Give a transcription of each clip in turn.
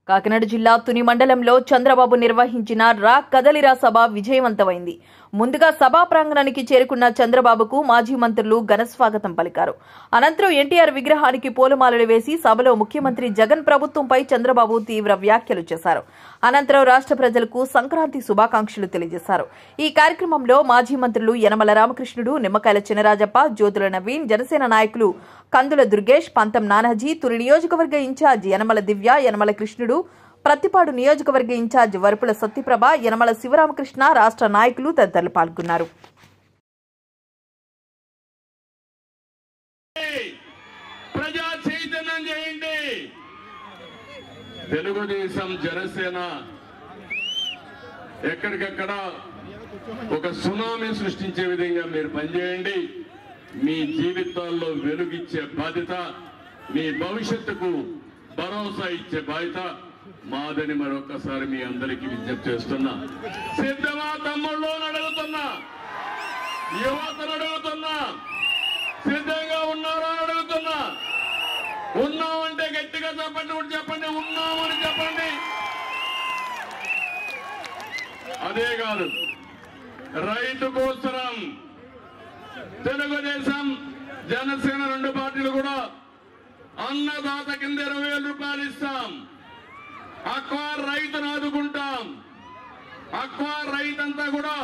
కాకినాడ జిల్లా తుని మండలంలో చంద్రబాబు నిర్వహించిన రా కదలిరా సభ విజయవంతమైంది. ముందుగా సభా ప్రాంగణానికి చేరుకున్న చంద్రబాబుకు మాజీ మంత్రులు ఘన స్వాగతం పలికారు. అనంతరం ఎన్టీఆర్ విగ్రహానికి పూలమాలలు వేసి సభలో ముఖ్యమంత్రి జగన్ ప్రభుత్వంపై చంద్రబాబు తీవ్ర వ్యాఖ్యలు చేశారు. అనంతరం రాష్ట్ర ప్రజలకు సంక్రాంతి శుభాకాంక్షలు తెలియజేశారు. ఈ కార్యక్రమంలో మాజీ మంత్రులు యనమల రామకృష్ణుడు, నిమ్మకాయల చినరాజప్ప, జ్యోతుల నవీన్, జనసేన నాయకులు కందుల దుర్గేష్, పంతం నానాజీ, తుని నియోజకవర్గ ఇన్ఛార్జ్ యనమల దివ్య, యనమల కృష్ణుడు, ప్రతిపాడు నియోజకవర్గ ఇన్ఛార్జ్ వరపుల సత్యప్రభ, యనమల శివరామకృష్ణ, రాష్ట్ర నాయకులు తదితరులు పాల్గొన్నారు. ప్రజా చైతన్యం చేయండి. తెలుగుదేశం జనసేన ఎక్కడికక్కడ ఒక సునామీ సృష్టించే విధంగా మీరు పనిచేయండి. మీ జీవితాల్లో వెలుగిచ్చే బాధ్యత, మీ భవిష్యత్తుకు భరోసా ఇచ్చే బాధ్యత మాదని మరొకసారి మీ అందరికీ విజ్ఞప్తి చేస్తున్నా. సిద్ధమా తమ్ముళ్ళు అడుగుతున్నా, యువతను అడుగుతున్నా, సిద్ధంగా ఉన్నారా అడుగుతున్నా. ఉన్నామంటే గట్టిగా చెప్పండి, చెప్పండి ఉన్నామని చెప్పండి. అదే కాదు, రైతు కోసరం తెలుగుదేశం జనసేన రెండు పార్టీలు కూడా అన్నదాత కింద 20,000 రూపాయలు ఇస్తాం. అక్వా రైతును ఆదుకుంటాం. అక్వా రైతంతా కూడా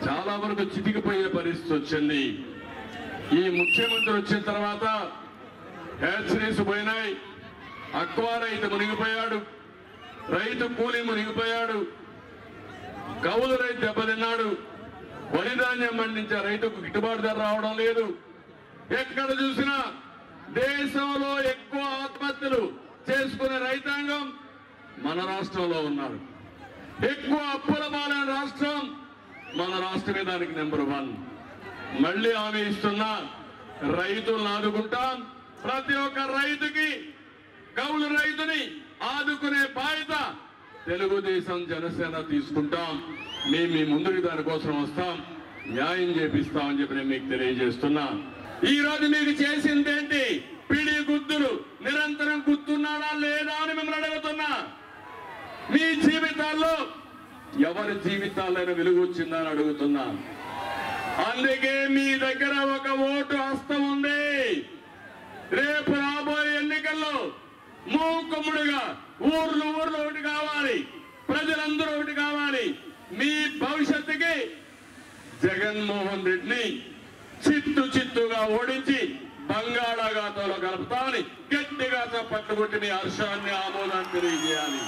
చాలా వరకు చితికిపోయే పరిస్థితి వచ్చింది. ఈ ముఖ్యమంత్రి వచ్చిన తర్వాత హ్యాచరీస్ పోయినాయి, అక్వా రైతు మునిగిపోయాడు, రైతు కూలీ మునిగిపోయాడు, కౌలు రైతు దెబ్బతిన్నాడు, వరి ధాన్యం పండించే రైతుకు గిట్టుబాటు ధర రావడం లేదు. ఎక్కడ చూసినా దేశంలో ఎక్కువ ఆత్మహత్యలు చేసుకునే రైతాంగం మన రాష్ట్రంలో ఉన్నారు. ఎక్కువ అప్పుల పాలైన రాష్ట్రం మన రాష్ట్రమే దానికి నెంబర్ 1. మళ్ళీ హామీ ఇస్తున్నా, రైతులను ఆదుకుంటాం. ప్రతి ఒక్క రైతుకి, కౌలు రైతుని ఆదుకునే బాధ్యత తెలుగుదేశం జనసేన తీసుకుంటాం. మేము మీ ముందుకు దానికోసం వస్తాం, న్యాయం చేపిస్తామని చెప్పి నేను మీకు తెలియజేస్తున్నా. ఈ రోజు మీకు చేసిందేంటి? పిడి గుద్దులు. నిరంతరం గుర్తున్నాడా లేదా అని మిమ్మల్ని అడుగుతున్నా. మీ జీవితాల్లో ఎవరి జీవితాల్లో వెలుగు వచ్చిందని అడుగుతున్నా. అందుకే మీ దగ్గర ఒక ఓటు హస్తం ఉంది. రేపు రాబోయే ఎన్నికల్లో మూకుమ్ముడుగా ఊర్లు ఒకటి కావాలి, ప్రజలందరూ ఒకటి కావాలి. మీ భవిష్యత్తుకి జగన్మోహన్ రెడ్డిని చిత్తుగా ఓడించి బంగాళాఖాతంలో కలుపుతామని గట్టిగా చప్పట్లు కొట్టి మీ హర్షాన్ని, ఆమోదాన్ని తెలియజేయాలి.